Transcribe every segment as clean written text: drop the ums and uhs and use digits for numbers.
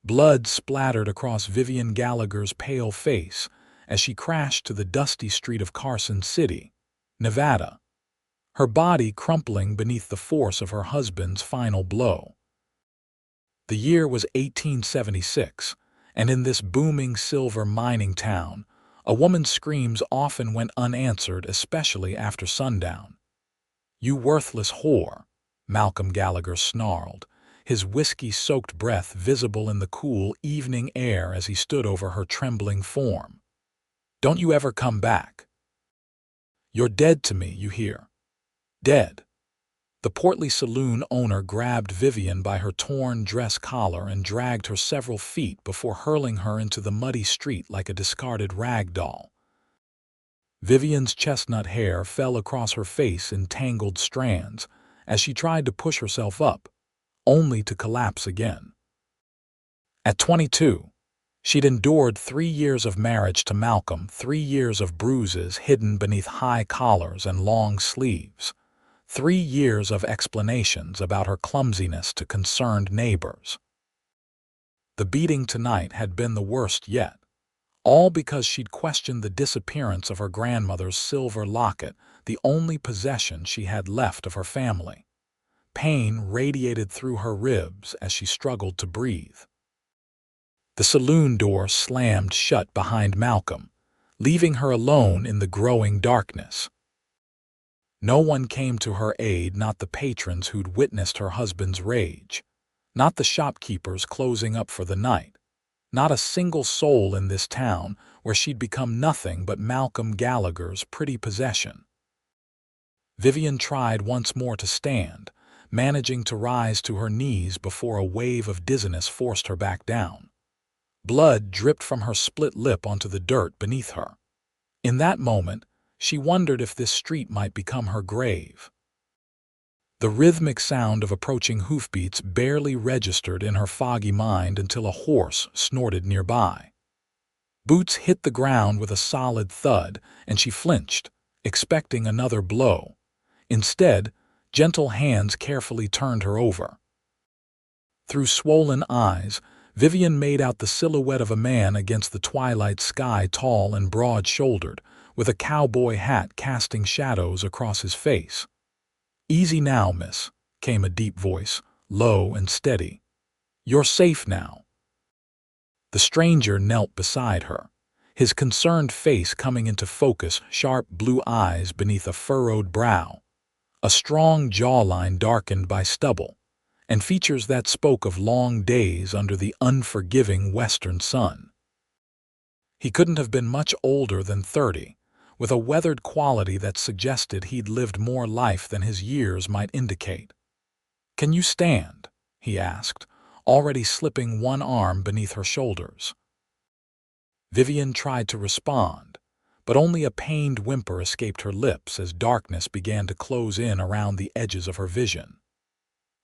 Blood splattered across Vivian Gallagher's pale face as she crashed to the dusty street of Carson City, Nevada, her body crumpling beneath the force of her husband's final blow. The year was 1876, and in this booming silver mining town, a woman's screams often went unanswered, especially after sundown. "You worthless whore," Malcolm Gallagher snarled, his whiskey-soaked breath visible in the cool evening air as he stood over her trembling form. "Don't you ever come back. You're dead to me, you hear? Dead." The portly saloon owner grabbed Vivian by her torn dress collar and dragged her several feet before hurling her into the muddy street like a discarded rag doll. Vivian's chestnut hair fell across her face in tangled strands as she tried to push herself up, only to collapse again. At 22, she'd endured 3 years of marriage to Malcolm, 3 years of bruises hidden beneath high collars and long sleeves, 3 years of explanations about her clumsiness to concerned neighbors. The beating tonight had been the worst yet, all because she'd questioned the disappearance of her grandmother's silver locket, the only possession she had left of her family. Pain radiated through her ribs as she struggled to breathe. The saloon door slammed shut behind Malcolm, leaving her alone in the growing darkness. No one came to her aid, not the patrons who'd witnessed her husband's rage, not the shopkeepers closing up for the night, not a single soul in this town where she'd become nothing but Malcolm Gallagher's pretty possession. Vivian tried once more to stand, managing to rise to her knees before a wave of dizziness forced her back down. Blood dripped from her split lip onto the dirt beneath her. In that moment, she wondered if this street might become her grave. The rhythmic sound of approaching hoofbeats barely registered in her foggy mind until a horse snorted nearby. Boots hit the ground with a solid thud, and she flinched, expecting another blow. Instead, gentle hands carefully turned her over. Through swollen eyes, Vivian made out the silhouette of a man against the twilight sky, tall and broad-shouldered, with a cowboy hat casting shadows across his face. "Easy now, miss," came a deep voice, low and steady. "You're safe now." The stranger knelt beside her, his concerned face coming into focus, sharp blue eyes beneath a furrowed brow, a strong jawline darkened by stubble, and features that spoke of long days under the unforgiving western sun. He couldn't have been much older than 30, with a weathered quality that suggested he'd lived more life than his years might indicate. "Can you stand?" he asked, already slipping one arm beneath her shoulders. Vivian tried to respond, but only a pained whimper escaped her lips as darkness began to close in around the edges of her vision.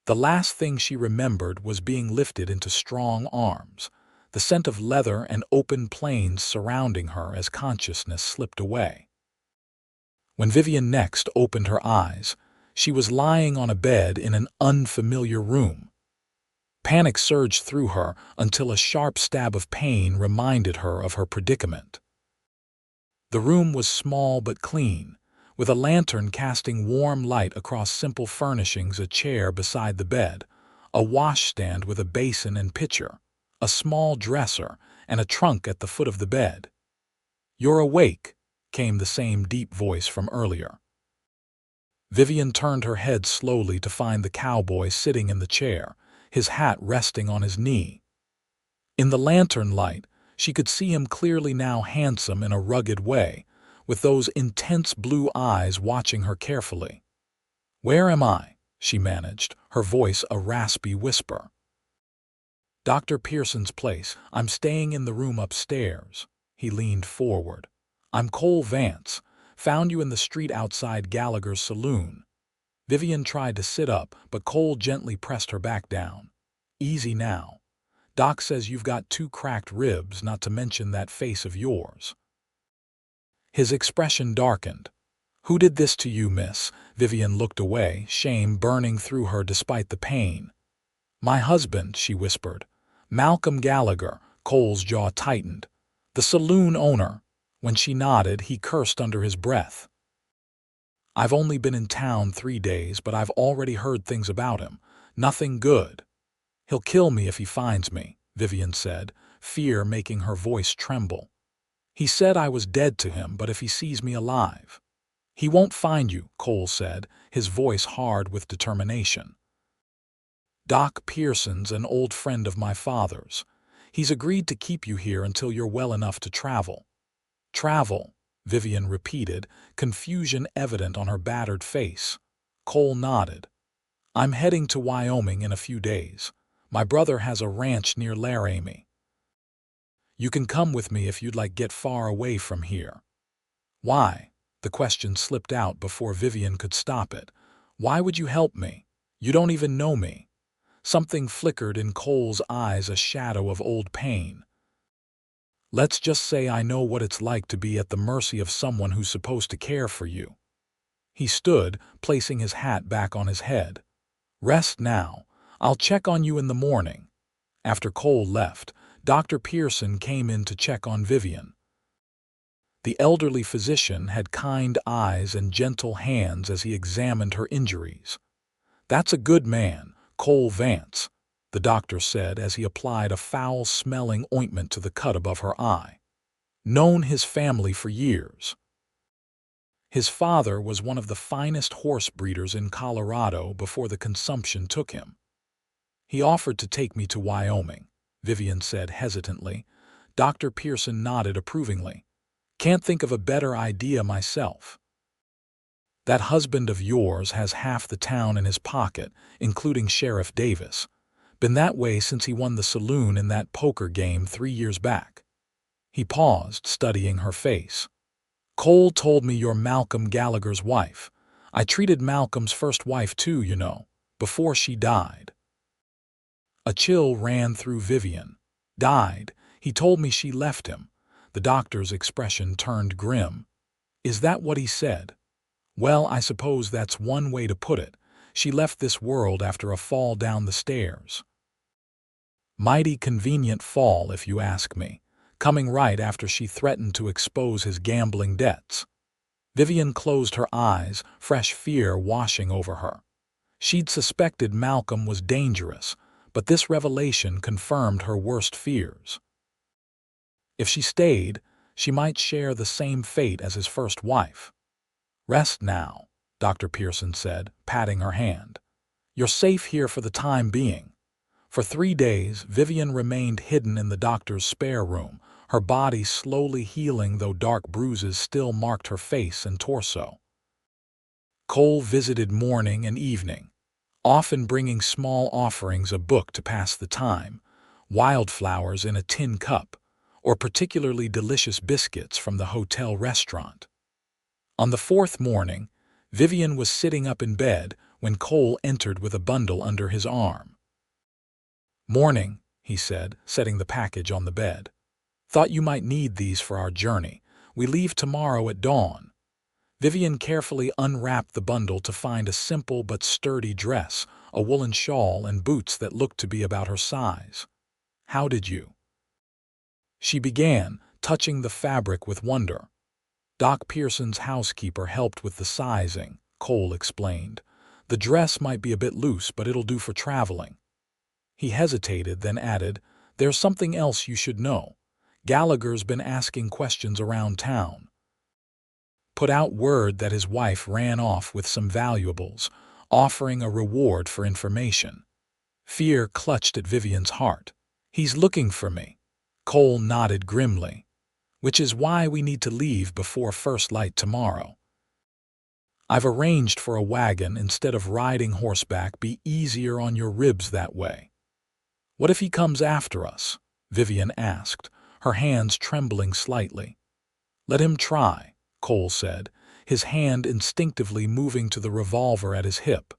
The last thing she remembered was being lifted into strong arms, the scent of leather and open plains surrounding her as consciousness slipped away. When Vivian next opened her eyes, she was lying on a bed in an unfamiliar room. Panic surged through her until a sharp stab of pain reminded her of her predicament. The room was small but clean, with a lantern casting warm light across simple furnishings, a chair beside the bed, a washstand with a basin and pitcher, a small dresser, and a trunk at the foot of the bed. "You're awake," came the same deep voice from earlier. Vivian turned her head slowly to find the cowboy sitting in the chair, his hat resting on his knee. In the lantern light, she could see him clearly now, handsome in a rugged way, with those intense blue eyes watching her carefully. "Where am I?" she managed, her voice a raspy whisper. "Dr. Pearson's place. I'm staying in the room upstairs." He leaned forward. "I'm Cole Vance. Found you in the street outside Gallagher's saloon." Vivian tried to sit up, but Cole gently pressed her back down. "Easy now. Doc says you've got 2 cracked ribs, not to mention that face of yours." His expression darkened. "Who did this to you, miss?" Vivian looked away, shame burning through her despite the pain. "My husband," she whispered. Malcolm Gallagher. Cole's jaw tightened. The saloon owner. When she nodded, he cursed under his breath. I've only been in town 3 days, but I've already heard things about him. Nothing good. He'll kill me if he finds me, Vivian said, fear making her voice tremble. He said I was dead to him, but if he sees me alive. He won't find you, Cole said, his voice hard with determination. Doc Pearson's an old friend of my father's. He's agreed to keep you here until you're well enough to travel. Travel, Vivian repeated, confusion evident on her battered face. Cole nodded. I'm heading to Wyoming in a few days. My brother has a ranch near Laramie. You can come with me if you'd like get far away from here. Why? The question slipped out before Vivian could stop it. Why would you help me? You don't even know me. Something flickered in Cole's eyes, a shadow of old pain. Let's just say I know what it's like to be at the mercy of someone who's supposed to care for you. He stood, placing his hat back on his head. Rest now. I'll check on you in the morning. After Cole left, Dr. Pearson came in to check on Vivian. The elderly physician had kind eyes and gentle hands as he examined her injuries. That's a good man, Cole Vance, the doctor said as he applied a foul-smelling ointment to the cut above her eye. Known his family for years. His father was one of the finest horse breeders in Colorado before the consumption took him. He offered to take me to Wyoming, Vivian said hesitantly. Dr. Pearson nodded approvingly. Can't think of a better idea myself. That husband of yours has half the town in his pocket, including Sheriff Davis. Been that way since he won the saloon in that poker game 3 years back. He paused, studying her face. Cole told me you're Malcolm Gallagher's wife. I treated Malcolm's first wife too, you know, before she died. A chill ran through Vivian. Died. He told me she left him. The doctor's expression turned grim. Is that what he said? Well, I suppose that's one way to put it. She left this world after a fall down the stairs. Mighty convenient fall, if you ask me, coming right after she threatened to expose his gambling debts. Vivian closed her eyes, fresh fear washing over her. She'd suspected Malcolm was dangerous, but this revelation confirmed her worst fears. If she stayed, she might share the same fate as his first wife. Rest now, Dr. Pearson said, patting her hand. You're safe here for the time being. For 3 days, Vivian remained hidden in the doctor's spare room, her body slowly healing though dark bruises still marked her face and torso. Cole visited morning and evening, often bringing small offerings, a book to pass the time, wildflowers in a tin cup, or particularly delicious biscuits from the hotel restaurant. On the 4th morning, Vivian was sitting up in bed when Cole entered with a bundle under his arm. Morning, he said, setting the package on the bed. Thought you might need these for our journey. We leave tomorrow at dawn. Vivian carefully unwrapped the bundle to find a simple but sturdy dress, a woolen shawl, and boots that looked to be about her size. How did you? She began, touching the fabric with wonder. Doc Pearson's housekeeper helped with the sizing, Cole explained. The dress might be a bit loose, but it'll do for traveling. He hesitated, then added, There's something else you should know. Gallagher's been asking questions around town. Put out word that his wife ran off with some valuables, offering a reward for information. Fear clutched at Vivian's heart. He's looking for me. Cole nodded grimly. Which is why we need to leave before first light tomorrow. I've arranged for a wagon instead of riding horseback. Be easier on your ribs that way. What if he comes after us? Vivian asked, her hands trembling slightly. Let him try, Cole said, his hand instinctively moving to the revolver at his hip.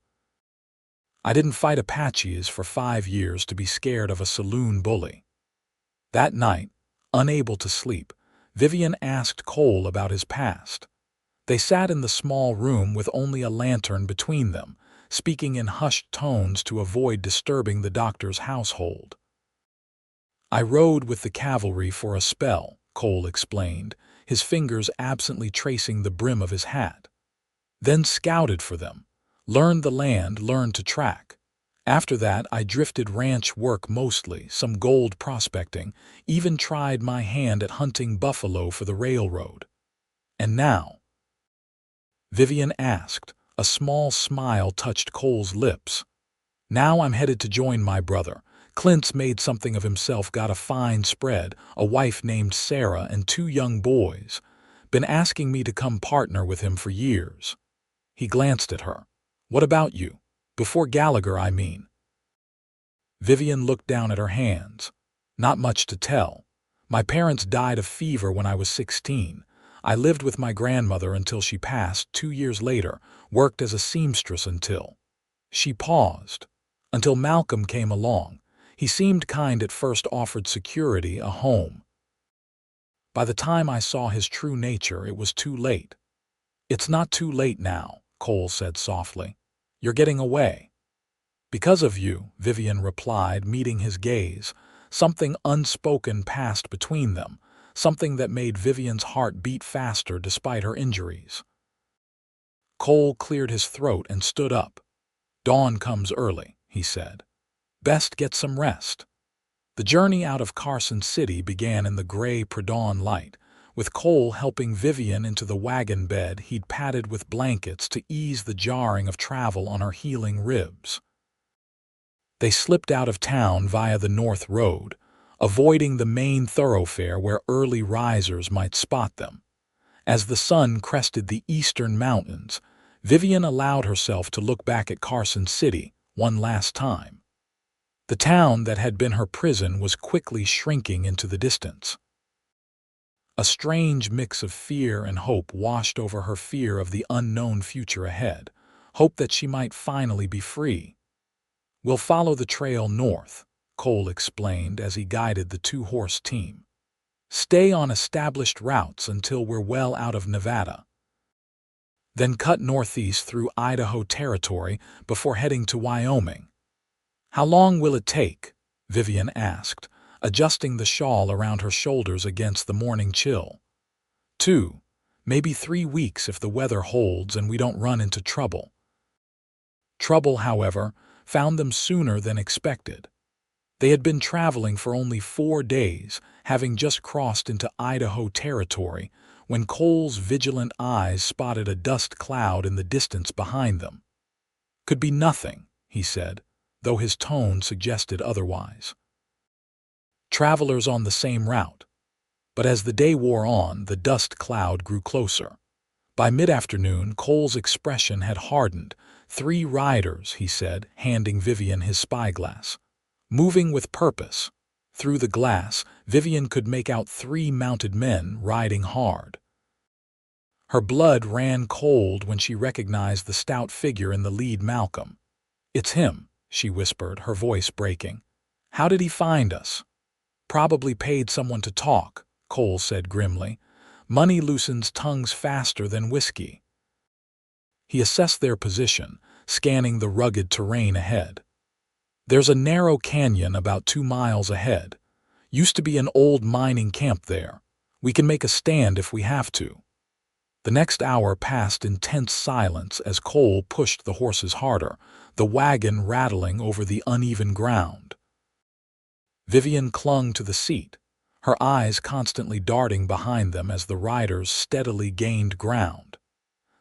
I didn't fight Apaches for 5 years to be scared of a saloon bully. That night, unable to sleep, Vivian asked Cole about his past. They sat in the small room with only a lantern between them, speaking in hushed tones to avoid disturbing the doctor's household. I rode with the cavalry for a spell, Cole explained, his fingers absently tracing the brim of his hat. Then scouted for them. Learned the land, learned to track. After that, I drifted ranch work mostly, some gold prospecting, even tried my hand at hunting buffalo for the railroad. And now? Vivian asked. A small smile touched Cole's lips. Now I'm headed to join my brother. Clint's made something of himself, got a fine spread, a wife named Sarah and 2 young boys. Been asking me to come partner with him for years. He glanced at her. What about you? Before Gallagher, I mean. Vivian looked down at her hands. Not much to tell. My parents died of fever when I was 16. I lived with my grandmother until she passed 2 years later, worked as a seamstress until. She paused. Until Malcolm came along. He seemed kind at first, offered security, a home. By the time I saw his true nature, it was too late. It's not too late now, Cole said softly. You're getting away. Because of you, Vivian replied, meeting his gaze. Something unspoken passed between them, something that made Vivian's heart beat faster despite her injuries. Cole cleared his throat and stood up. Dawn comes early, he said. Best get some rest. The journey out of Carson City began in the gray pre-dawn light, with Cole helping Vivian into the wagon bed he'd padded with blankets to ease the jarring of travel on her healing ribs. They slipped out of town via the North Road, avoiding the main thoroughfare where early risers might spot them. As the sun crested the eastern mountains, Vivian allowed herself to look back at Carson City one last time. The town that had been her prison was quickly shrinking into the distance. A strange mix of fear and hope washed over her, fear of the unknown future ahead, hope that she might finally be free. We'll follow the trail north, Cole explained as he guided the 2-horse team. Stay on established routes until we're well out of Nevada. Then cut northeast through Idaho territory before heading to Wyoming. How long will it take? Vivian asked, adjusting the shawl around her shoulders against the morning chill. 2, maybe 3 weeks if the weather holds and we don't run into trouble. Trouble, however, found them sooner than expected. They had been traveling for only 4 days, having just crossed into Idaho territory, when Cole's vigilant eyes spotted a dust cloud in the distance behind them. Could be nothing, he said, though his tone suggested otherwise. Travelers on the same route. But as the day wore on, the dust cloud grew closer. By mid-afternoon, Cole's expression had hardened. 3 riders, he said, handing Vivian his spyglass. Moving with purpose. Through the glass, Vivian could make out 3 mounted men riding hard. Her blood ran cold when she recognized the stout figure in the lead, Malcolm. It's him, she whispered, her voice breaking. How did he find us? Probably paid someone to talk, Cole said grimly. Money loosens tongues faster than whiskey. He assessed their position, scanning the rugged terrain ahead. There's a narrow canyon about 2 miles ahead. Used to be an old mining camp there. We can make a stand if we have to. The next hour passed in tense silence as Cole pushed the horses harder, the wagon rattling over the uneven ground. Vivian clung to the seat, her eyes constantly darting behind them as the riders steadily gained ground.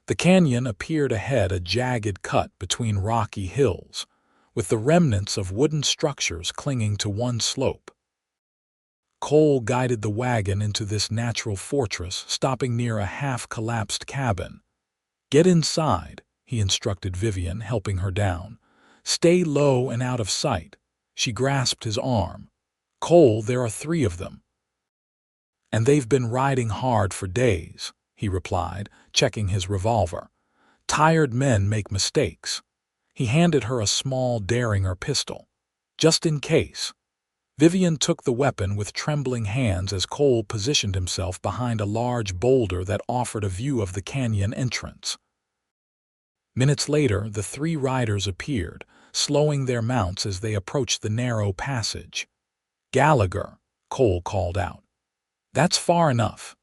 The canyon appeared ahead, a jagged cut between rocky hills, with the remnants of wooden structures clinging to one slope. Cole guided the wagon into this natural fortress, stopping near a half-collapsed cabin. Get inside, he instructed Vivian, helping her down. Stay low and out of sight. She grasped his arm. Cole, there are 3 of them. And they've been riding hard for days, he replied, checking his revolver. Tired men make mistakes. He handed her a small Derringer pistol. Just in case. Vivian took the weapon with trembling hands as Cole positioned himself behind a large boulder that offered a view of the canyon entrance. Minutes later, the 3 riders appeared, slowing their mounts as they approached the narrow passage. Gallagher, Cole called out. That's far enough.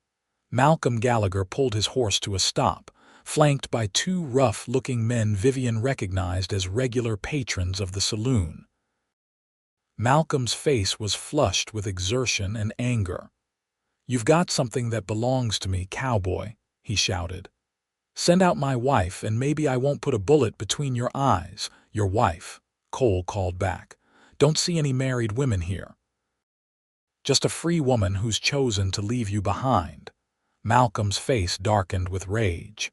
Malcolm Gallagher pulled his horse to a stop, flanked by two rough-looking men Vivian recognized as regular patrons of the saloon. Malcolm's face was flushed with exertion and anger. "You've got something that belongs to me, Cowboy," he shouted. "Send out my wife and maybe I won't put a bullet between your eyes." "Your wife," Cole called back. "Don't see any married women here. Just a free woman who's chosen to leave you behind." Malcolm's face darkened with rage.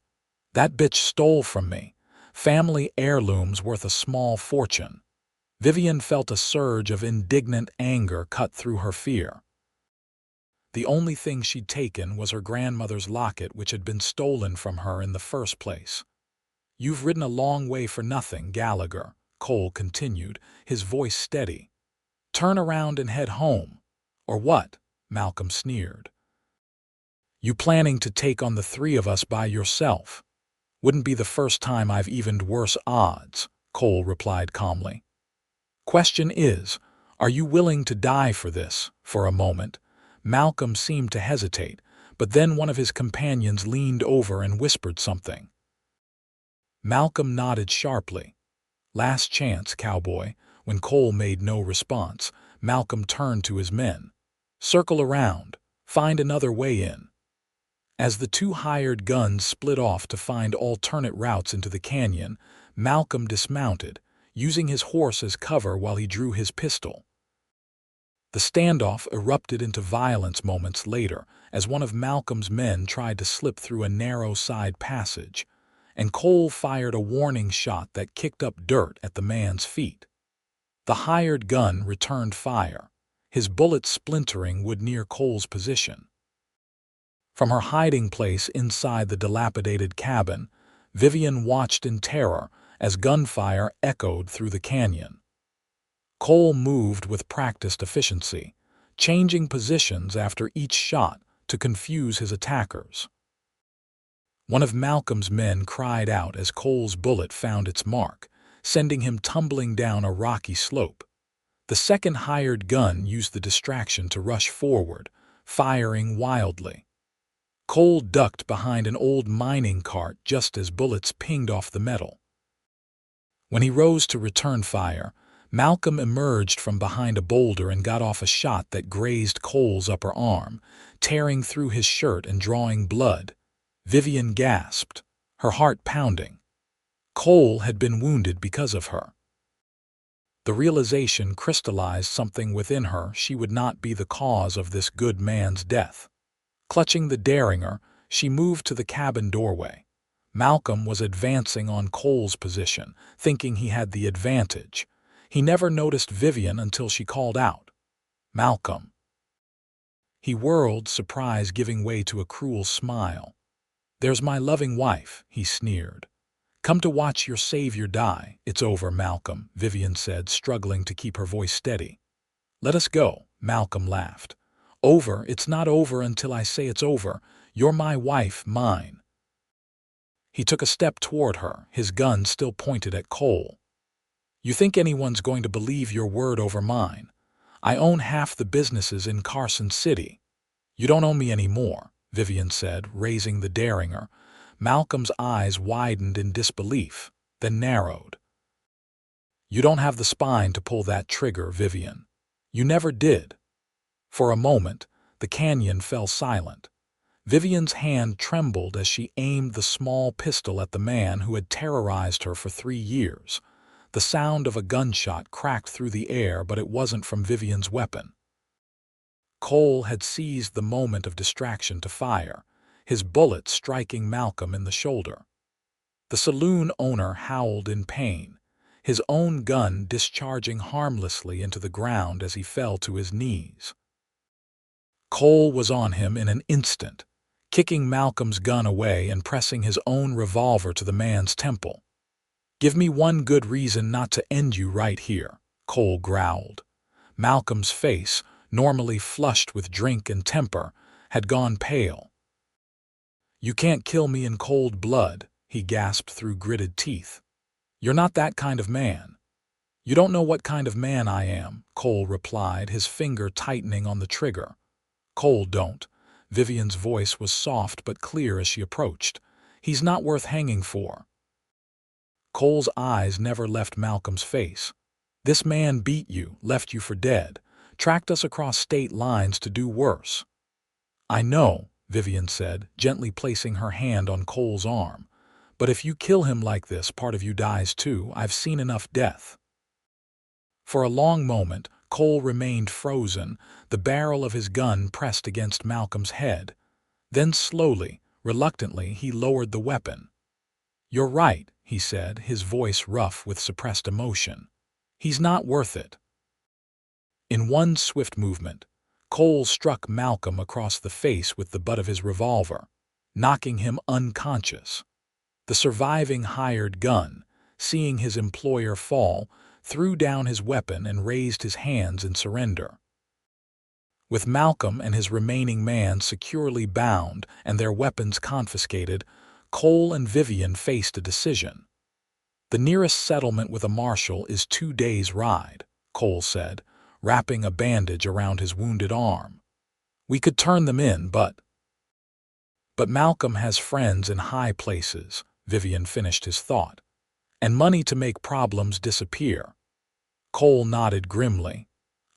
"That bitch stole from me. Family heirlooms worth a small fortune." Vivian felt a surge of indignant anger cut through her fear. The only thing she'd taken was her grandmother's locket, which had been stolen from her in the first place. "You've ridden a long way for nothing, Gallagher," Cole continued, his voice steady. "Turn around and head home." "Or what?" Malcolm sneered. "You planning to take on the three of us by yourself?" "Wouldn't be the first time I've evened worse odds," Cole replied calmly. "Question is, are you willing to die for this?" For a moment, Malcolm seemed to hesitate, but then one of his companions leaned over and whispered something. Malcolm nodded sharply. "Last chance, Cowboy." When Cole made no response, Malcolm turned to his men. "Circle around. Find another way in." As the two hired guns split off to find alternate routes into the canyon, Malcolm dismounted, using his horse as cover while he drew his pistol. The standoff erupted into violence moments later as one of Malcolm's men tried to slip through a narrow side passage, and Cole fired a warning shot that kicked up dirt at the man's feet. The hired gun returned fire, his bullet splintering wood near Cole's position. From her hiding place inside the dilapidated cabin, Vivian watched in terror as gunfire echoed through the canyon. Cole moved with practiced efficiency, changing positions after each shot to confuse his attackers. One of Malcolm's men cried out as Cole's bullet found its mark, sending him tumbling down a rocky slope. The second hired gun used the distraction to rush forward, firing wildly. Cole ducked behind an old mining cart just as bullets pinged off the metal. When he rose to return fire, Malcolm emerged from behind a boulder and got off a shot that grazed Cole's upper arm, tearing through his shirt and drawing blood. Vivian gasped, her heart pounding. Cole had been wounded because of her. The realization crystallized something within her: she would not be the cause of this good man's death. Clutching the derringer, she moved to the cabin doorway. Malcolm was advancing on Cole's position, thinking he had the advantage. He never noticed Vivian until she called out, "Malcolm." He whirled, surprise giving way to a cruel smile. "There's my loving wife," he sneered. "Come to watch your savior die." "It's over, Malcolm," Vivian said, struggling to keep her voice steady. "Let us go," Malcolm laughed. "Over? It's not over until I say it's over. You're my wife, mine." He took a step toward her, his gun still pointed at Cole. "You think anyone's going to believe your word over mine? I own half the businesses in Carson City." "You don't own me anymore," Vivian said, raising the derringer. Malcolm's eyes widened in disbelief, then narrowed. "You don't have the spine to pull that trigger, Vivian. You never did." For a moment, the canyon fell silent. Vivian's hand trembled as she aimed the small pistol at the man who had terrorized her for 3 years. The sound of a gunshot cracked through the air, but it wasn't from Vivian's weapon. Cole had seized the moment of distraction to fire, his bullet striking Malcolm in the shoulder. The saloon owner howled in pain, his own gun discharging harmlessly into the ground as he fell to his knees. Cole was on him in an instant, kicking Malcolm's gun away and pressing his own revolver to the man's temple. "Give me one good reason not to end you right here," Cole growled. Malcolm's face, normally flushed with drink and temper, had gone pale. "You can't kill me in cold blood," he gasped through gritted teeth. "You're not that kind of man. "You don't know what kind of man I am," Cole replied, his finger tightening on the trigger. "Cole, don't." Vivian's voice was soft but clear as she approached. "He's not worth hanging for." Cole's eyes never left Malcolm's face. "This man beat you, left you for dead, tracked us across state lines to do worse." "I know," Vivian said, gently placing her hand on Cole's arm. "But if you kill him like this, part of you dies too. I've seen enough death." For a long moment, Cole remained frozen, the barrel of his gun pressed against Malcolm's head. Then slowly, reluctantly, he lowered the weapon. "You're right," he said, his voice rough with suppressed emotion. "He's not worth it." In one swift movement, Cole struck Malcolm across the face with the butt of his revolver, knocking him unconscious. The surviving hired gun, seeing his employer fall, threw down his weapon and raised his hands in surrender. With Malcolm and his remaining man securely bound and their weapons confiscated, Cole and Vivian faced a decision. "The nearest settlement with a marshal is 2 days' ride," Cole said, wrapping a bandage around his wounded arm. "We could turn them in, but—" "But Malcolm has friends in high places," Vivian finished his thought, "and money to make problems disappear." Cole nodded grimly.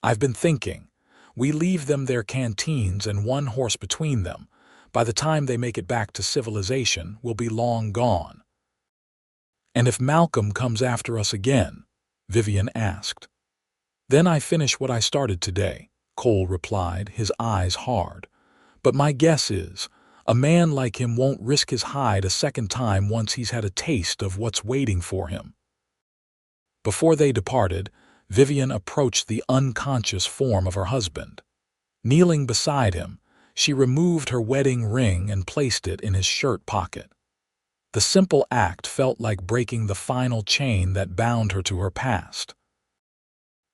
"I've been thinking. We leave them their canteens and one horse between them. By the time they make it back to civilization, we'll be long gone." "And if Malcolm comes after us again?" Vivian asked. "Then I finish what I started today," Cole replied, his eyes hard. "But my guess is, a man like him won't risk his hide a second time once he's had a taste of what's waiting for him." Before they departed, Vivian approached the unconscious form of her husband. Kneeling beside him, she removed her wedding ring and placed it in his shirt pocket. The simple act felt like breaking the final chain that bound her to her past.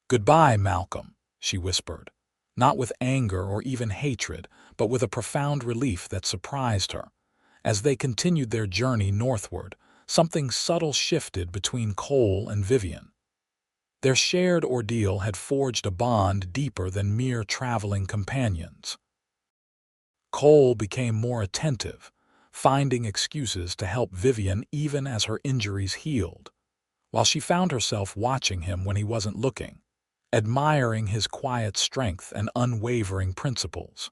"Goodbye, Malcolm," she whispered, not with anger or even hatred, but with a profound relief that surprised her. As they continued their journey northward, something subtle shifted between Cole and Vivian. Their shared ordeal had forged a bond deeper than mere traveling companions. Cole became more attentive, finding excuses to help Vivian even as her injuries healed, while she found herself watching him when he wasn't looking, admiring his quiet strength and unwavering principles.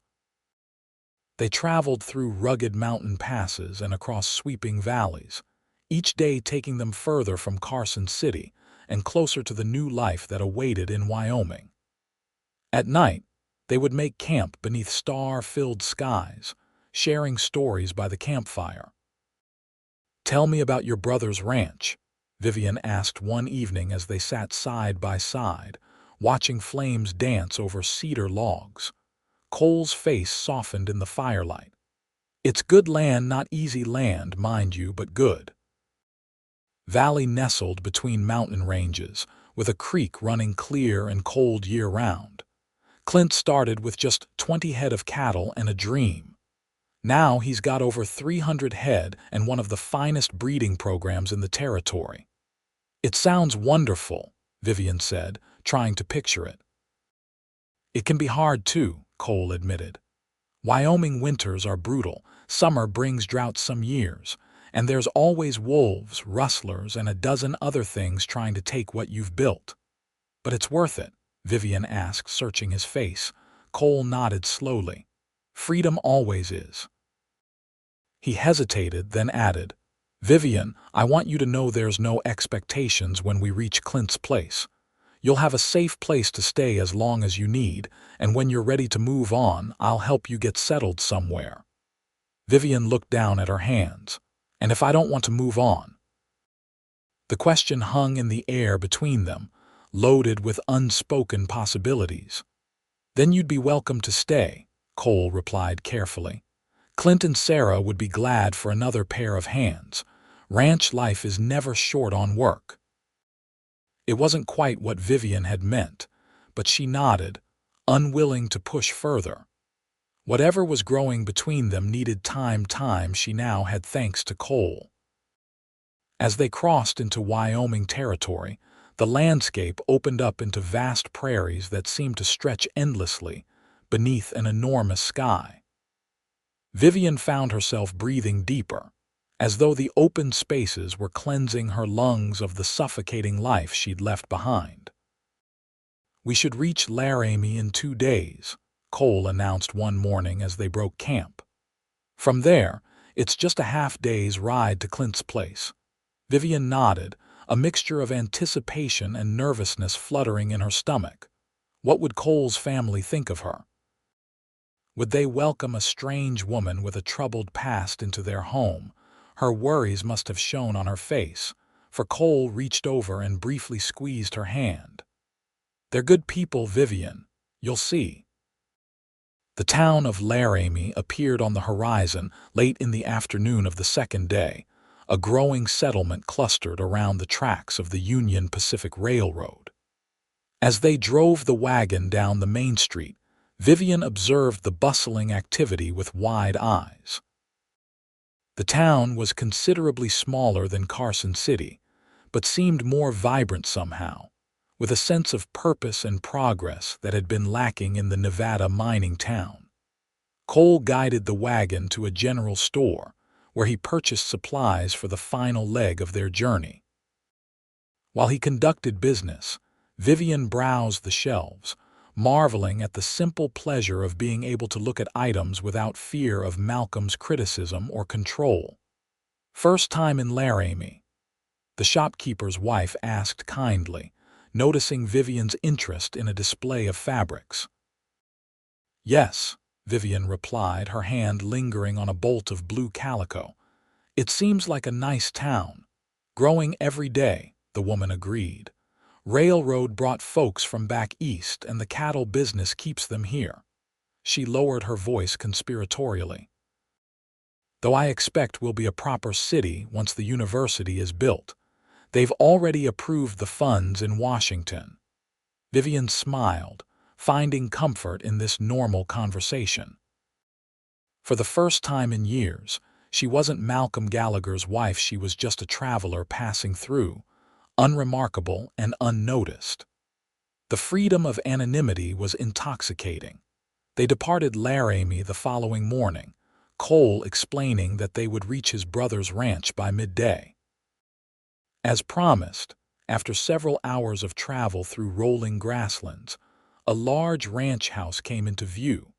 They traveled through rugged mountain passes and across sweeping valleys, each day taking them further from Carson City and closer to the new life that awaited in Wyoming. At night, they would make camp beneath star-filled skies, sharing stories by the campfire. "Tell me about your brother's ranch," Vivian asked one evening as they sat side by side, watching flames dance over cedar logs. Cole's face softened in the firelight. "It's good land, not easy land, mind you, but good." Valley nestled between mountain ranges, with a creek running clear and cold year-round. Clint started with just 20 head of cattle and a dream. Now he's got over 300 head and one of the finest breeding programs in the territory. "It sounds wonderful," Vivian said, trying to picture it. "It can be hard too," Cole admitted. "Wyoming winters are brutal, summer brings drought some years, and there's always wolves, rustlers, and a dozen other things trying to take what you've built." "But it's worth it?" Vivian asked, searching his face. Cole nodded slowly. "Freedom always is." He hesitated, then added, "Vivian, I want you to know there's no expectations when we reach Clint's place. You'll have a safe place to stay as long as you need, and when you're ready to move on, I'll help you get settled somewhere." Vivian looked down at her hands. "And if I don't want to move on?" The question hung in the air between them, loaded with unspoken possibilities. "Then you'd be welcome to stay," Cole replied carefully. "Clint and Sarah would be glad for another pair of hands. Ranch life is never short on work." It wasn't quite what Vivian had meant, but she nodded, unwilling to push further. Whatever was growing between them needed time she now had thanks to Cole. As they crossed into Wyoming territory, The landscape opened up into vast prairies that seemed to stretch endlessly beneath an enormous sky. Vivian found herself breathing deeper, as though the open spaces were cleansing her lungs of the suffocating life she'd left behind. "We should reach Laramie in 2 days," Cole announced one morning as they broke camp. "From there, it's just a half-day's ride to Clint's place." Vivian nodded, a mixture of anticipation and nervousness fluttering in her stomach. What would Cole's family think of her? Would they welcome a strange woman with a troubled past into their home? Her worries must have shown on her face, for Cole reached over and briefly squeezed her hand. "They're good people, Vivian. You'll see." The town of Laramie appeared on the horizon late in the afternoon of the second day, a growing settlement clustered around the tracks of the Union Pacific Railroad. As they drove the wagon down the main street, Vivian observed the bustling activity with wide eyes. The town was considerably smaller than Carson City, but seemed more vibrant somehow, with a sense of purpose and progress that had been lacking in the Nevada mining town. Cole guided the wagon to a general store, where he purchased supplies for the final leg of their journey. While he conducted business, Vivian browsed the shelves, marveling at the simple pleasure of being able to look at items without fear of Malcolm's criticism or control. "First time in Laramie?" the shopkeeper's wife asked kindly, noticing Vivian's interest in a display of fabrics. "Yes," Vivian replied, her hand lingering on a bolt of blue calico. "It seems like a nice town. Growing every day," the woman agreed. "Railroad brought folks from back east, and the cattle business keeps them here." She lowered her voice conspiratorially. "Though I expect we'll be a proper city once the university is built. They've already approved the funds in Washington." Vivian smiled, finding comfort in this normal conversation. For the first time in years, she wasn't Malcolm Gallagher's wife, she was just a traveler passing through, unremarkable and unnoticed. The freedom of anonymity was intoxicating. They departed Laramie the following morning, Cole explaining that they would reach his brother's ranch by midday. As promised, after several hours of travel through rolling grasslands, a large ranch house came into view,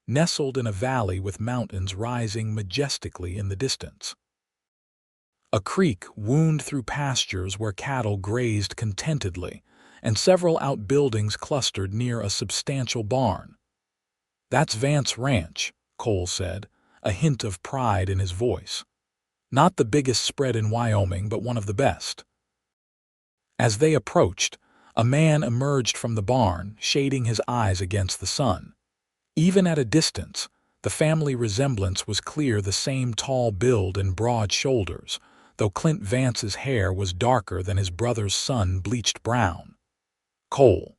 nestled in a valley with mountains rising majestically in the distance. A creek wound through pastures where cattle grazed contentedly, and several outbuildings clustered near a substantial barn. "That's Vance Ranch," Cole said, a hint of pride in his voice. "Not the biggest spread in Wyoming, but one of the best." As they approached, a man emerged from the barn, shading his eyes against the sun. Even at a distance, the family resemblance was clear, the same tall build and broad shoulders, though Clint Vance's hair was darker than his brother's sun-bleached brown. "Cole,"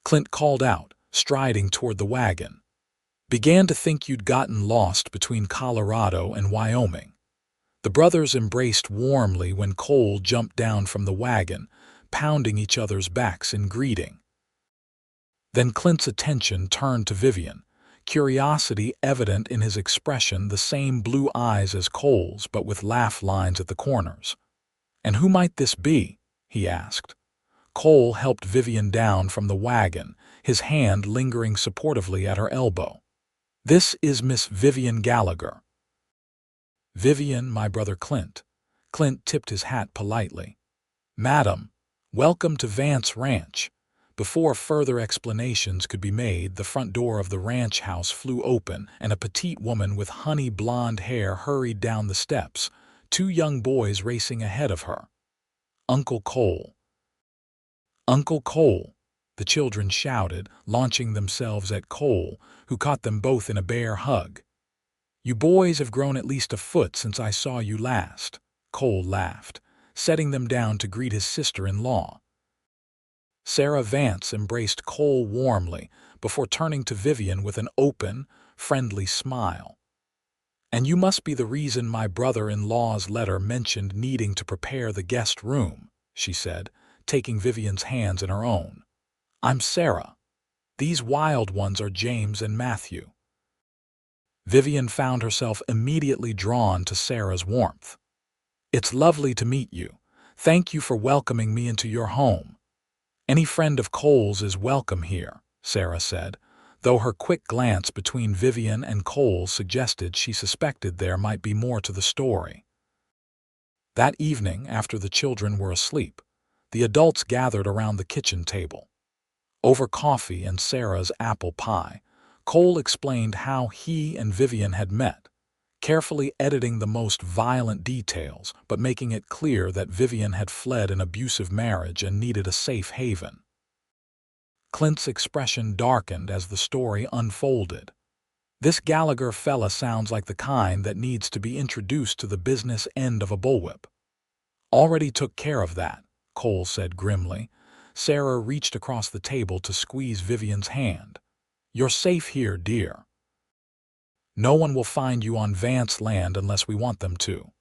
Clint called out, striding toward the wagon. "Began to think you'd gotten lost between Colorado and Wyoming." The brothers embraced warmly when Cole jumped down from the wagon, pounding each other's backs in greeting. Then Clint's attention turned to Vivian, curiosity evident in his expression, the same blue eyes as Cole's but with laugh lines at the corners. "And who might this be?" he asked. Cole helped Vivian down from the wagon, his hand lingering supportively at her elbow. "This is Miss Vivian Gallagher." "Vivian, my brother Clint." Clint tipped his hat politely. "Madam, welcome to Vance Ranch." Before further explanations could be made, the front door of the ranch house flew open, and a petite woman with honey blonde hair hurried down the steps, 2 young boys racing ahead of her. "Uncle Cole." "Uncle Cole," the children shouted, launching themselves at Cole, who caught them both in a bear hug. "You boys have grown at least a foot since I saw you last," Cole laughed, setting them down to greet his sister-in-law. Sarah Vance embraced Cole warmly before turning to Vivian with an open, friendly smile. "And you must be the reason my brother-in-law's letter mentioned needing to prepare the guest room," she said, taking Vivian's hands in her own. "I'm Sarah. These wild ones are James and Matthew." Vivian found herself immediately drawn to Sarah's warmth. "It's lovely to meet you. Thank you for welcoming me into your home." "Any friend of Cole's is welcome here," Sarah said, though her quick glance between Vivian and Cole suggested she suspected there might be more to the story. That evening, after the children were asleep, the adults gathered around the kitchen table. Over coffee and Sarah's apple pie, Cole explained how he and Vivian had met, carefully editing the most violent details but making it clear that Vivian had fled an abusive marriage and needed a safe haven. Clint's expression darkened as the story unfolded. "This Gallagher fella sounds like the kind that needs to be introduced to the business end of a bullwhip." "Already took care of that," Cole said grimly. Sarah reached across the table to squeeze Vivian's hand. "You're safe here, dear. No one will find you on Vance land unless we want them to."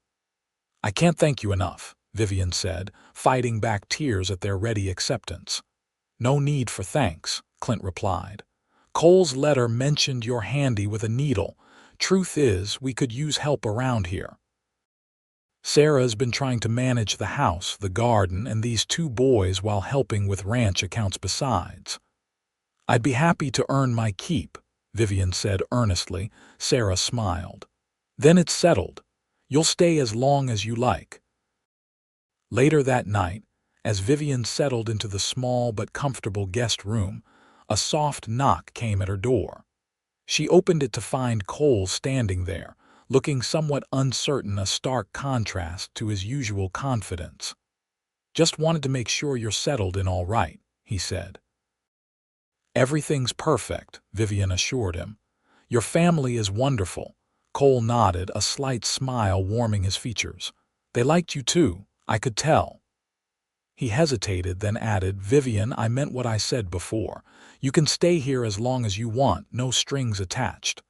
"I can't thank you enough," Vivian said, fighting back tears at their ready acceptance. "No need for thanks," Clint replied. "Cole's letter mentioned you're handy with a needle. Truth is, we could use help around here. Sarah's been trying to manage the house, the garden, and these two boys while helping with ranch accounts besides." "I'd be happy to earn my keep," Vivian said earnestly. Sarah smiled. "Then it's settled. You'll stay as long as you like." Later that night, as Vivian settled into the small but comfortable guest room, a soft knock came at her door. She opened it to find Cole standing there, looking somewhat uncertain, a stark contrast to his usual confidence. "Just wanted to make sure you're settled in all right," he said. "Everything's perfect," Vivian assured him. "Your family is wonderful." Cole nodded, a slight smile warming his features. "They liked you too, I could tell." He hesitated, then added, "Vivian, I meant what I said before. You can stay here as long as you want, no strings attached."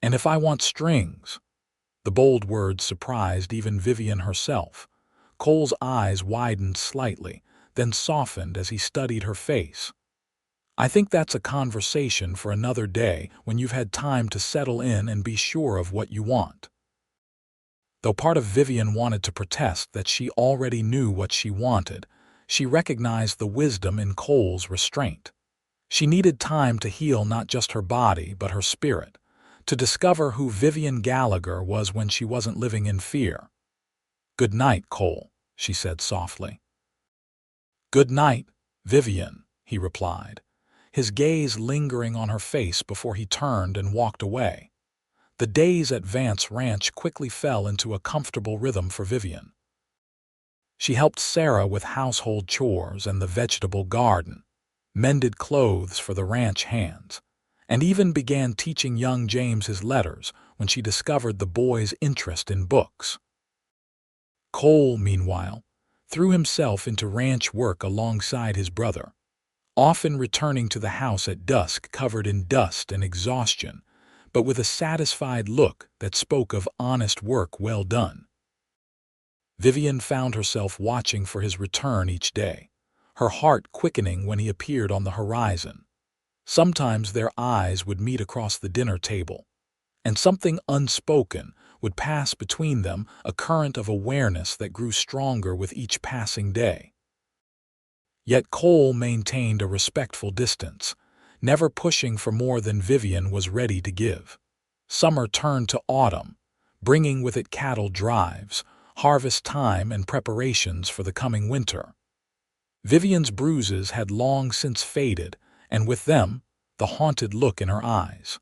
"And if I want strings?" The bold words surprised even Vivian herself. Cole's eyes widened slightly, then softened as he studied her face. "I think that's a conversation for another day when you've had time to settle in and be sure of what you want." Though part of Vivian wanted to protest that she already knew what she wanted, she recognized the wisdom in Cole's restraint. She needed time to heal not just her body but her spirit, to discover who Vivian Gallagher was when she wasn't living in fear. "Good night, Cole," she said softly. "Good night, Vivian," he replied, his gaze lingering on her face before he turned and walked away. The days at Vance Ranch quickly fell into a comfortable rhythm for Vivian. She helped Sarah with household chores and the vegetable garden, mended clothes for the ranch hands, and even began teaching young James his letters when she discovered the boy's interest in books. Cole, meanwhile, threw himself into ranch work alongside his brother, often returning to the house at dusk covered in dust and exhaustion, but with a satisfied look that spoke of honest work well done. Vivian found herself watching for his return each day, her heart quickening when he appeared on the horizon. Sometimes their eyes would meet across the dinner table, and something unspoken would pass between them, a current of awareness that grew stronger with each passing day. Yet Cole maintained a respectful distance, never pushing for more than Vivian was ready to give. Summer turned to autumn, bringing with it cattle drives, harvest time, and preparations for the coming winter. Vivian's bruises had long since faded, and with them, the haunted look in her eyes.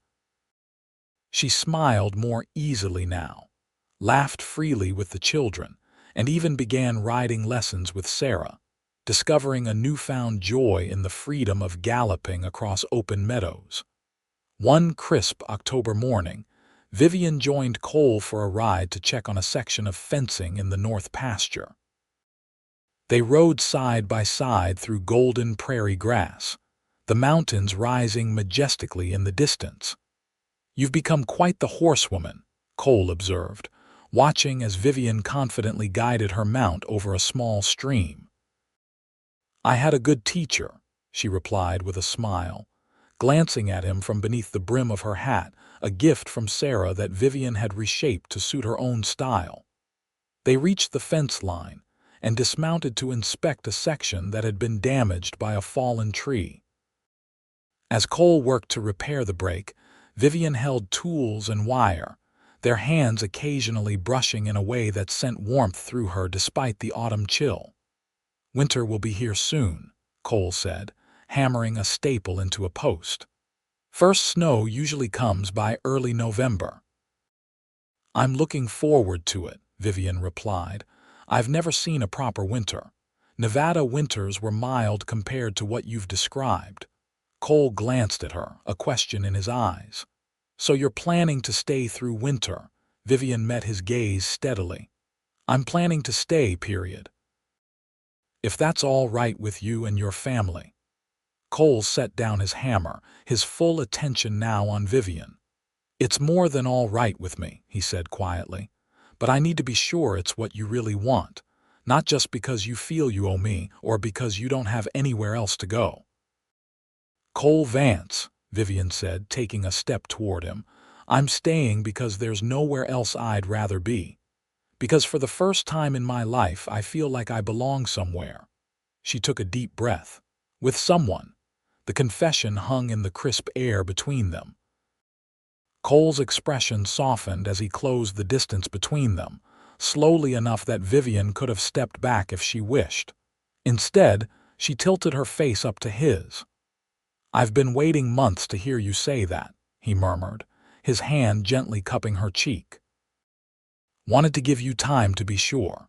She smiled more easily now, laughed freely with the children, and even began riding lessons with Sarah, discovering a newfound joy in the freedom of galloping across open meadows. One crisp October morning, Vivian joined Cole for a ride to check on a section of fencing in the north pasture. They rode side by side through golden prairie grass, the mountains rising majestically in the distance. "You've become quite the horsewoman," Cole observed, watching as Vivian confidently guided her mount over a small stream. I had a good teacher, she replied with a smile, glancing at him from beneath the brim of her hat, a gift from Sarah that Vivian had reshaped to suit her own style. They reached the fence line and dismounted to inspect a section that had been damaged by a fallen tree. As Cole worked to repair the break, Vivian held tools and wire, their hands occasionally brushing in a way that sent warmth through her despite the autumn chill. "Winter will be here soon," Cole said, hammering a staple into a post. "First snow usually comes by early November." "I'm looking forward to it," Vivian replied. "I've never seen a proper winter. Nevada winters were mild compared to what you've described." Cole glanced at her, a question in his eyes. "So you're planning to stay through winter?" Vivian met his gaze steadily. "I'm planning to stay, period. If that's all right with you and your family." Cole set down his hammer, his full attention now on Vivian. "It's more than all right with me," he said quietly. "But I need to be sure it's what you really want, not just because you feel you owe me or because you don't have anywhere else to go." "Cole Vance," Vivian said, taking a step toward him, "I'm staying because there's nowhere else I'd rather be. Because for the first time in my life I feel like I belong somewhere." She took a deep breath. "With someone." The confession hung in the crisp air between them. Cole's expression softened as he closed the distance between them, slowly enough that Vivian could have stepped back if she wished. Instead, she tilted her face up to his. "I've been waiting months to hear you say that," he murmured, his hand gently cupping her cheek. "Wanted to give you time to be sure."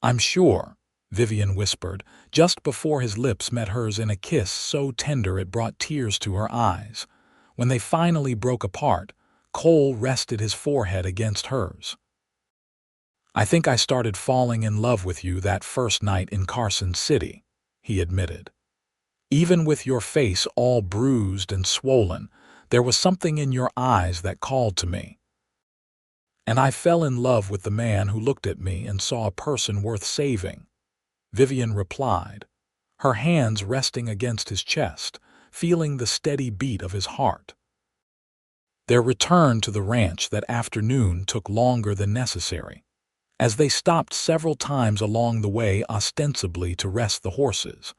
"I'm sure," Vivian whispered, just before his lips met hers in a kiss so tender it brought tears to her eyes. When they finally broke apart, Cole rested his forehead against hers. "I think I started falling in love with you that first night in Carson City," he admitted. "Even with your face all bruised and swollen, there was something in your eyes that called to me. And I fell in love with the man who looked at me and saw a person worth saving," Vivian replied, her hands resting against his chest, feeling the steady beat of his heart. Their return to the ranch that afternoon took longer than necessary, as they stopped several times along the way ostensibly to rest the horses,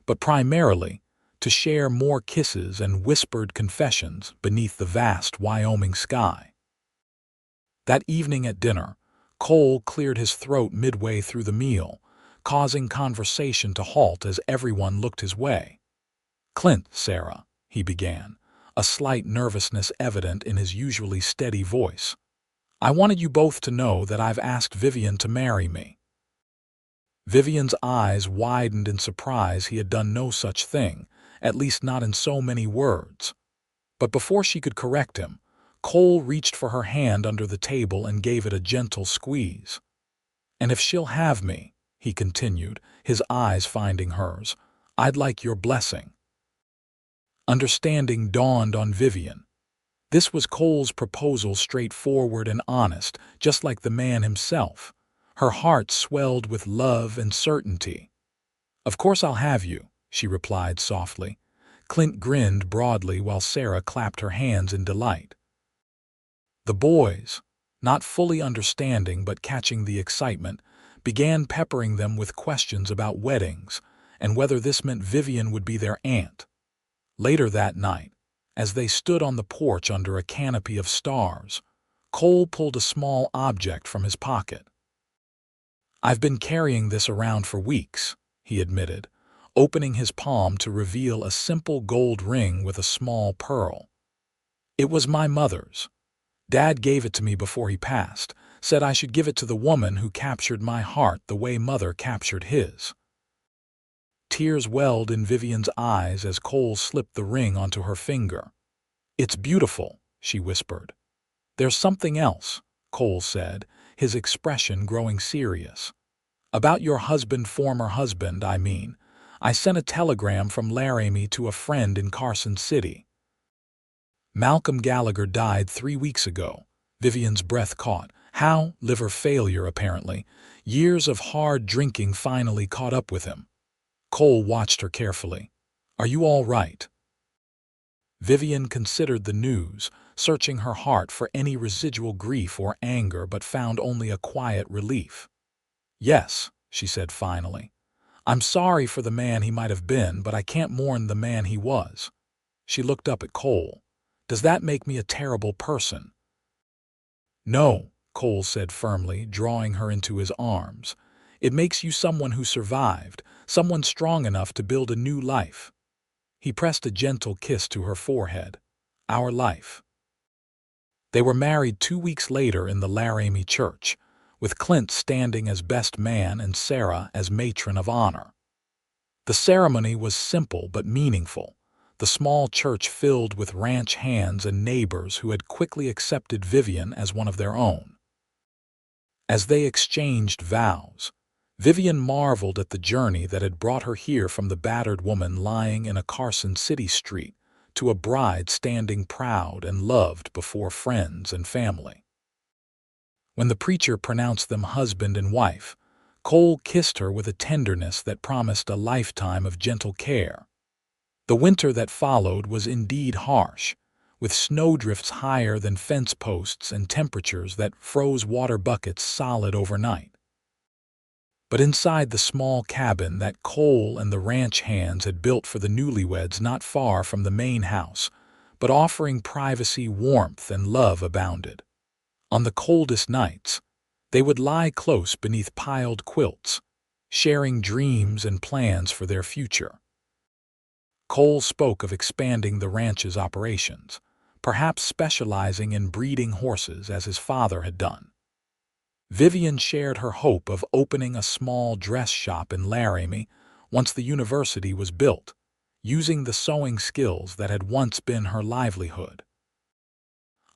but primarily to share more kisses and whispered confessions beneath the vast Wyoming sky. That evening at dinner, Cole cleared his throat midway through the meal, causing conversation to halt as everyone looked his way. "Clint, Sarah," he began, a slight nervousness evident in his usually steady voice. "I wanted you both to know that I've asked Vivian to marry me." Vivian's eyes widened in surprise. He had done no such thing, at least not in so many words. But before she could correct him, Cole reached for her hand under the table and gave it a gentle squeeze. "And if she'll have me," he continued, his eyes finding hers, "I'd like your blessing." Understanding dawned on Vivian. This was Cole's proposal, straightforward and honest, just like the man himself. Her heart swelled with love and certainty. "Of course I'll have you," she replied softly. Clint grinned broadly while Sarah clapped her hands in delight. The boys, not fully understanding but catching the excitement, began peppering them with questions about weddings and whether this meant Vivian would be their aunt. Later that night, as they stood on the porch under a canopy of stars, Cole pulled a small object from his pocket. "I've been carrying this around for weeks," he admitted, opening his palm to reveal a simple gold ring with a small pearl. "It was my mother's. Dad gave it to me before he passed, said I should give it to the woman who captured my heart the way Mother captured his." Tears welled in Vivian's eyes as Cole slipped the ring onto her finger. "It's beautiful," she whispered. "There's something else," Cole said, his expression growing serious. "About your former husband, I mean. I sent a telegram from Laramie to a friend in Carson City. Malcolm Gallagher died 3 weeks ago." Vivian's breath caught. "How? Liver failure, apparently. Years of hard drinking finally caught up with him." Cole watched her carefully. "Are you all right?" Vivian considered the news, searching her heart for any residual grief or anger, but found only a quiet relief. "Yes," she said finally. "I'm sorry for the man he might have been, but I can't mourn the man he was." She looked up at Cole. "Does that make me a terrible person?" "No," Cole said firmly, drawing her into his arms. "It makes you someone who survived, someone strong enough to build a new life." He pressed a gentle kiss to her forehead. "Our life." They were married 2 weeks later in the Laramie church, with Clint standing as best man and Sarah as matron of honor. The ceremony was simple but meaningful, the small church filled with ranch hands and neighbors who had quickly accepted Vivian as one of their own. As they exchanged vows, Vivian marveled at the journey that had brought her here from the battered woman lying in a Carson City street to a bride standing proud and loved before friends and family. When the preacher pronounced them husband and wife, Cole kissed her with a tenderness that promised a lifetime of gentle care. The winter that followed was indeed harsh, with snowdrifts higher than fence posts and temperatures that froze water buckets solid overnight. But inside the small cabin that Cole and the ranch hands had built for the newlyweds not far from the main house, but offering privacy, warmth, and love abounded. On the coldest nights, they would lie close beneath piled quilts, sharing dreams and plans for their future. Cole spoke of expanding the ranch's operations, perhaps specializing in breeding horses as his father had done. Vivian shared her hope of opening a small dress shop in Laramie once the university was built, using the sewing skills that had once been her livelihood.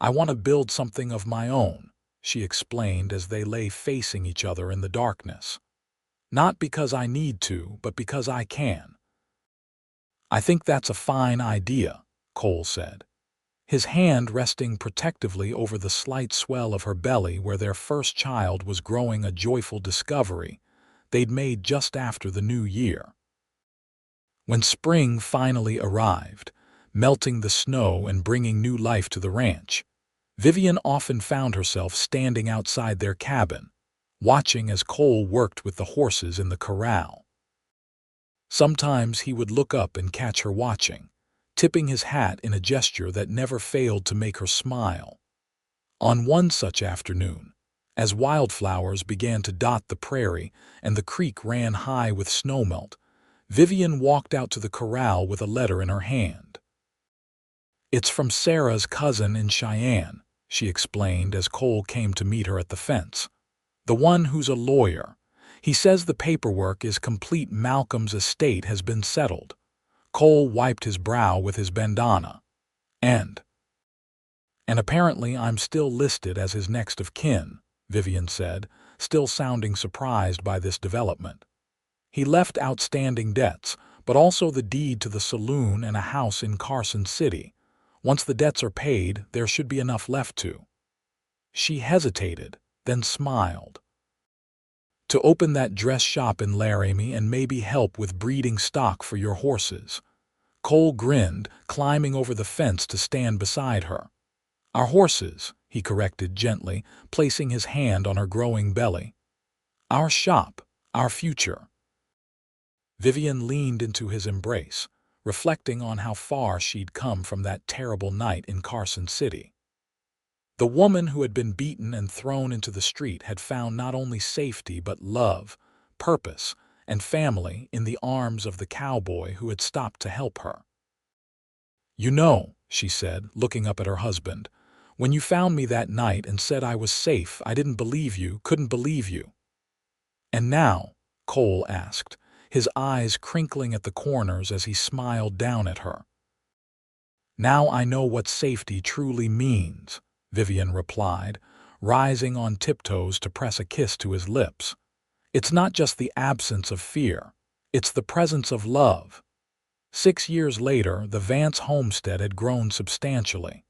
"I want to build something of my own," she explained as they lay facing each other in the darkness. "Not because I need to, but because I can." "I think that's a fine idea," Cole said, his hand resting protectively over the slight swell of her belly where their first child was growing, a joyful discovery they'd made just after the new year. When spring finally arrived, melting the snow and bringing new life to the ranch, Vivian often found herself standing outside their cabin, watching as Cole worked with the horses in the corral. Sometimes he would look up and catch her watching, tipping his hat in a gesture that never failed to make her smile. On one such afternoon, as wildflowers began to dot the prairie and the creek ran high with snowmelt, Vivian walked out to the corral with a letter in her hand. "It's from Sarah's cousin in Cheyenne," she explained as Cole came to meet her at the fence. "The one who's a lawyer. He says the paperwork is complete. Malcolm's estate has been settled." Cole wiped his brow with his bandana. And apparently I'm still listed as his next of kin," Vivian said, still sounding surprised by this development. "He left outstanding debts, but also the deed to the saloon and a house in Carson City. Once the debts are paid, there should be enough left to—" She hesitated, then smiled. "To open that dress shop in Laramie and maybe help with breeding stock for your horses." Cole grinned, climbing over the fence to stand beside her. "Our horses," he corrected gently, placing his hand on her growing belly. "Our shop, our future." Vivian leaned into his embrace, reflecting on how far she'd come from that terrible night in Carson City. The woman who had been beaten and thrown into the street had found not only safety but love, purpose, and family in the arms of the cowboy who had stopped to help her. "You know," she said, looking up at her husband, "when you found me that night and said I was safe, I didn't believe you, couldn't believe you." "And now?" Cole asked, his eyes crinkling at the corners as he smiled down at her. "Now I know what safety truly means," Vivian replied, rising on tiptoes to press a kiss to his lips. "It's not just the absence of fear, it's the presence of love." 6 years later, the Vance homestead had grown substantially.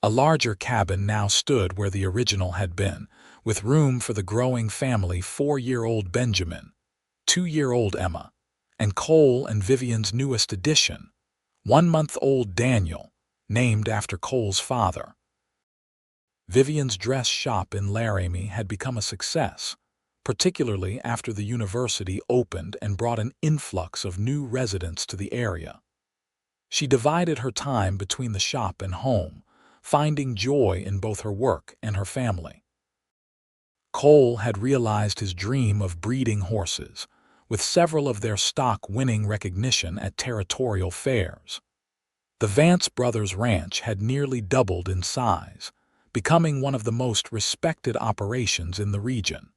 A larger cabin now stood where the original had been, with room for the growing family: 4-year-old Benjamin, 2-year-old Emma, and Cole and Vivian's newest addition, 1-month-old Daniel, named after Cole's father. Vivian's dress shop in Laramie had become a success, particularly after the university opened and brought an influx of new residents to the area. She divided her time between the shop and home, finding joy in both her work and her family. Cole had realized his dream of breeding horses, with several of their stock winning recognition at territorial fairs. The Vance brothers' ranch had nearly doubled in size, becoming one of the most respected operations in the region.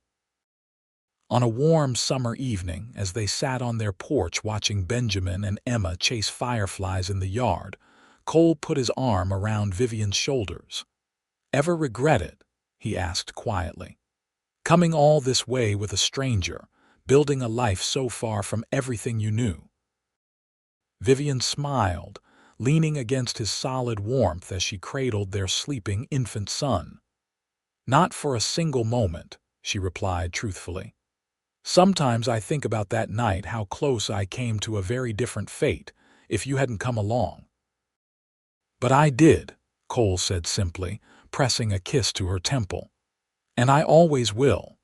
On a warm summer evening, as they sat on their porch watching Benjamin and Emma chase fireflies in the yard, Cole put his arm around Vivian's shoulders. "Ever regret it?" he asked quietly. "Coming all this way with a stranger, building a life so far from everything you knew?" Vivian smiled, leaning against his solid warmth as she cradled their sleeping infant son. "Not for a single moment," she replied truthfully. "Sometimes I think about that night, how close I came to a very different fate if you hadn't come along." "But I did," Cole said simply, pressing a kiss to her temple. "And I always will."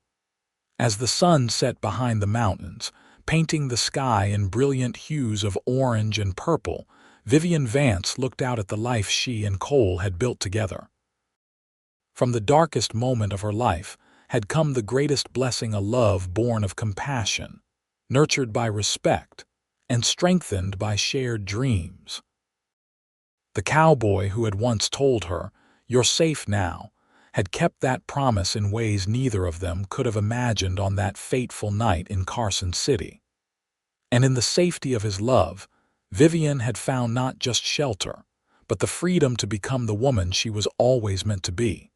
As the sun set behind the mountains, painting the sky in brilliant hues of orange and purple, Vivian Vance looked out at the life she and Cole had built together. From the darkest moment of her life had come the greatest blessing, a love born of compassion, nurtured by respect, and strengthened by shared dreams. The cowboy who had once told her, "You're safe now," had kept that promise in ways neither of them could have imagined on that fateful night in Carson City. And in the safety of his love, Vivian had found not just shelter, but the freedom to become the woman she was always meant to be.